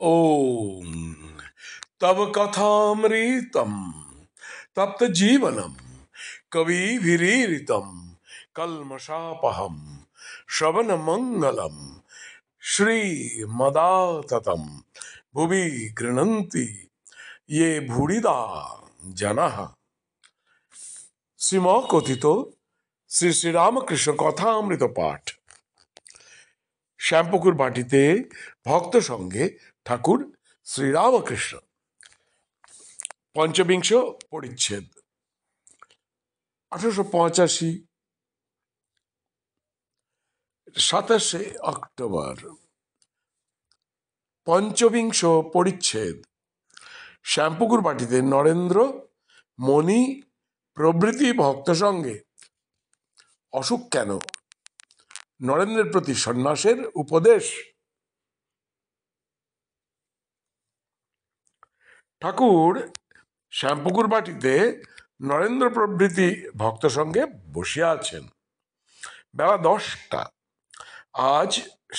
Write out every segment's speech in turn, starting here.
ओम तव कथामृतम तप्त जीवनम कविभिरीरितम कल्मषापहम श्रवण मंगलम श्रीमदाततम भुवि गृह्णन्ति ये भूरिदा जनः। শ্রীম কথিত শ্রী শ্রী রামকৃষ্ণ কথামৃত পাঠ। শ্যামপুকুর বাটিতে ভক্ত সঙ্গে ঠাকুর শ্রীরামকৃষ্ণ। পঞ্চবিংশ পরিচ্ছেদ। 1885 27 অক্টোবর। পঞ্চবিংশ পরিচ্ছেদ। শ্যামপুকুর বাটিতে নরেন্দ্র, মণি প্রভৃতি ভক্ত সঙ্গে অসুখ কেন? নরেন্দ্রের প্রতি সন্ন্যাসের উপদেশ। ঠাকুর শ্যামপুকুর বাটিতে নরেন্দ্র প্রভৃতি ভক্ত সঙ্গে বসিয়া আছেন। বেলা 10টা। আজ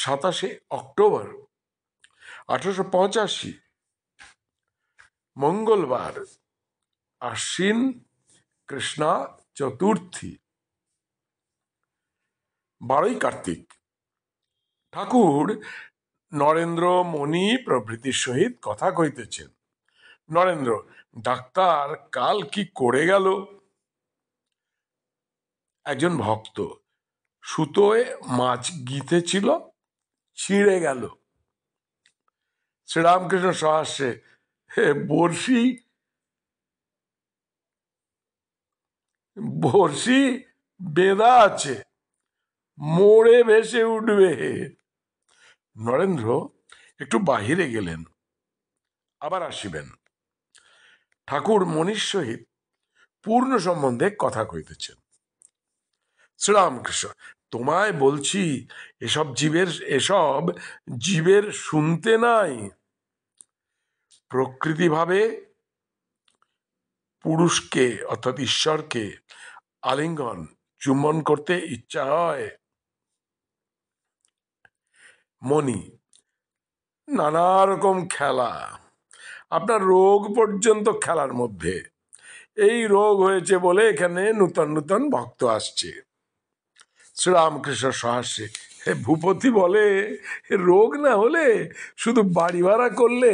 27 অক্টোবর 1885, মঙ্গলবার, আশ্বিন কৃষ্ণা চতুর্থী, 12ই কার্তিক। ঠাকুর নরেন্দ্র, মণি প্রভৃতির সহিত কথা কইতেছেন। নরেন্দ্র: ডাক্তার কাল কি করে গেল? একজন ভক্ত: সুতোয় মাছ গিতেছিল, ছিঁড়ে গেল। শ্রীরামকৃষ্ণ সহাস্যে: বড়শি বেঁধা আছে, মোড়ে ভেসে উঠবে। নরেন্দ্র একটু বাহিরে গেলেন, আবার আসিবেন। ঠাকুর মণির সহিত পূর্ণ সম্বন্ধে কথা কইতেছেন। শ্রীরামকৃষ্ণ: তোমায় বলছি, এসব জীবের শুনতে নাই। প্রকৃতি ভাবে পুরুষকে অর্থাৎ ঈশ্বরকে আলিঙ্গন চুম্বন করতে ইচ্ছা হয়। মণি: নানা রকম খেলা, আপনার রোগ পর্যন্ত খেলার মধ্যে। এই রোগ হয়েছে বলে এখানে নূতন নূতন ভক্ত আসছে। শ্রীরামকৃষ্ণ সহাস্যে: ভূপতি বলে, রোগ না হলে শুধু বাড়ি ভাড়া করলে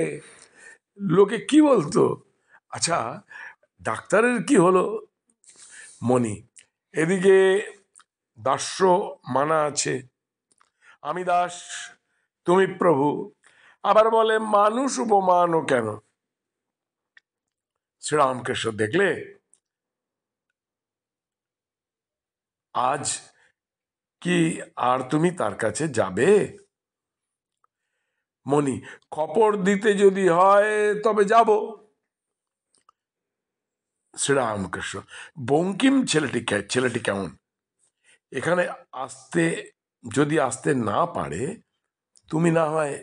লোকে কি বলতো? আচ্ছা, ডাক্তারের কি হলো? মণি: এদিকে দাস্য মানা আছে, আমি দাস, তুমি প্রভু। আবার বলে মানুষ উপমানও কেন? শ্রীরামকৃষ্ণ: দেখলে, আজ কি আর তুমি তার কাছে যাবে? মণি: খবর দিতে যদি হয় তবে যাব। শ্রীরামকৃষ্ণ: বঙ্কিম ছেলেটি কেমন? এখানে যদি আসতে না পারে, তুমি না হয়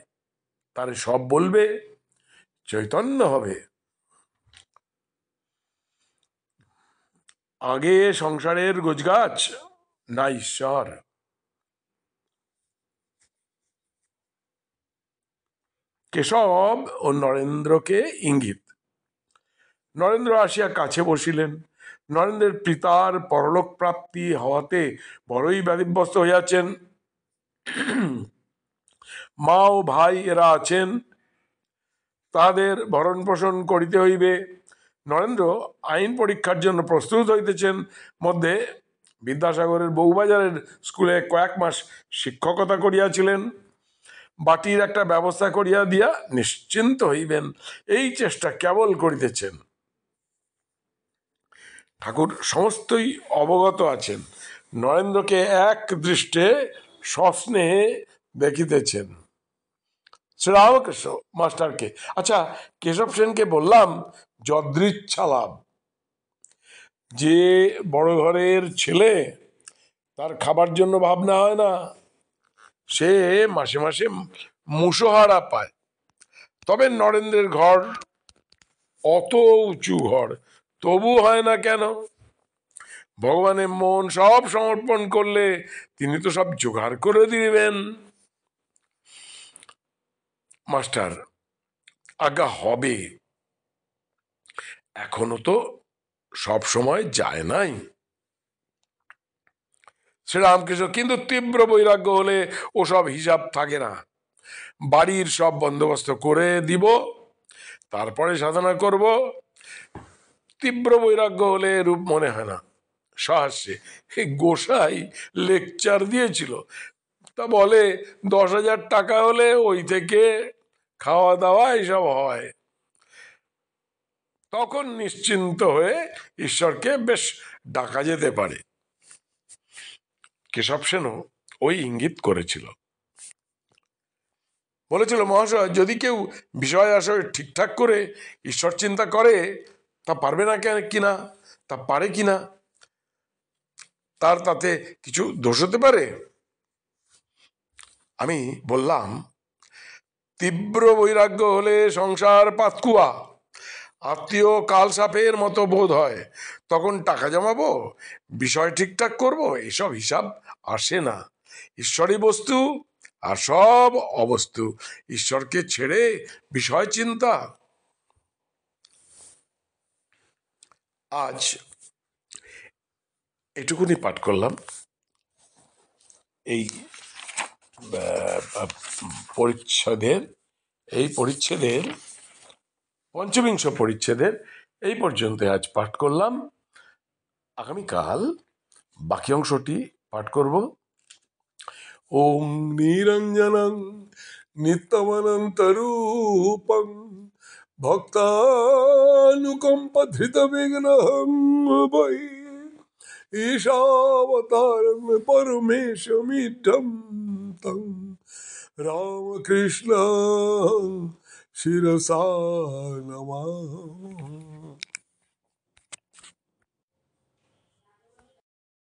তারে সব বলবে, চৈতন্য হবে। আগে সংসারের গোছগাছ না ঈশ্বর। কেশব ও নরেন্দ্রকে ইঙ্গিত। নরেন্দ্র আসিয়া কাছে বসিলেন। নরেন্দ্রের পিতার পরলোক প্রাপ্তি হওয়াতে বড়ই ব্যাধিগ্রস্ত হইয়াছেন। মা ও ভাই এরা আছেন, তাদের ভরণ পোষণ করিতে হইবে। নরেন্দ্র আইন পরীক্ষার জন্য প্রস্তুত হইতেছেন। মধ্যে বিদ্যাসাগরের বউবাজারের স্কুলে কয়েক মাস শিক্ষকতা করিয়াছিলেন। বাটির একটা ব্যবস্থা করিয়া দিয়া নিশ্চিন্ত হইবেন, এই চেষ্টা কেবল করিতেছেন। ঠাকুর সমস্তই অবগত আছেন। নরেন্দ্রকে এক দৃষ্টে সস্নেহে দেখিতেছেন। শ্রীরামকৃষ্ণ মাস্টারকে: আচ্ছা, কেশব সেনকে বললাম যদৃচ্ছা লাভ। যে বড় ঘরের ছেলে, তার খাবার জন্য ভাবনা হয় না। সে মাসে মাসে মুসোহারা পায়। তবে নরেন্দ্রের ঘর অত উঁচু ঘর, তবু হয় না কেন? ভগবানের মন সব সমর্পণ করলে তিনি তো সব জোগাড় করে দিবেন। মাস্টার: আজ্ঞা হবে, এখনো তো সব সময় যায় নাই। শ্রীরামকৃষ্ণ: কিন্তু তীব্র বৈরাগ্য হলে ওসব হিসাব থাকে না। বাড়ির সব বন্দোবস্ত করে দিব, তারপরে সাধনা করব। তীব্র বৈরাগ্য হলে রূপ মনে হয় না। সহাস্যে গোসাই লেকচার দিয়েছিল, তা বলে 10,000 টাকা হলে ওই থেকে খাওয়া দাওয়া এসব হয়। তখন নিশ্চিন্ত হয়ে ঈশ্বরকে বেশ ডাকা যেতে পারে। কেশব সেনও ওই ইঙ্গিত করেছিল। বলেছিল, মহাশয়, যদি কেউ বিষয় আশয় ঠিকঠাক করে ঈশ্বর চিন্তা করে, তা পারবে না কিনা, তা পারে কিনা, তার তাতে কিছু দোষ হতে পারে? আমি বললাম, তীব্র বৈরাগ্য হলে সংসার পাতকুয়া, আত্মীয় কালসাপের মতো বোধ হয়। তখন টাকা জমাবো, বিষয় ঠিকঠাক করব, এসব হিসাব আসে না। ঈশ্বরই বস্তু, আর সব অবস্তু। ঈশ্বরকে ছেড়ে বিষয় চিন্তা। আজ এটুকুনি পাঠ করলাম। এই পরিচ্ছেদের পঞ্চবিংশ পরিচ্ছেদের এই পর্যন্ত আজ পাঠ করলাম। আগামীকাল বাকি অংশটি পাঠ করব। ওম নিরঞ্জনং নিত্যমনন্তরূপং ভক্তানুকম্পধৃতবিগ্রহং বৈ ঈশাবতারং পরমেশমিঢ্ঢং তং রামকৃষ্ণ শিরসা নমামি।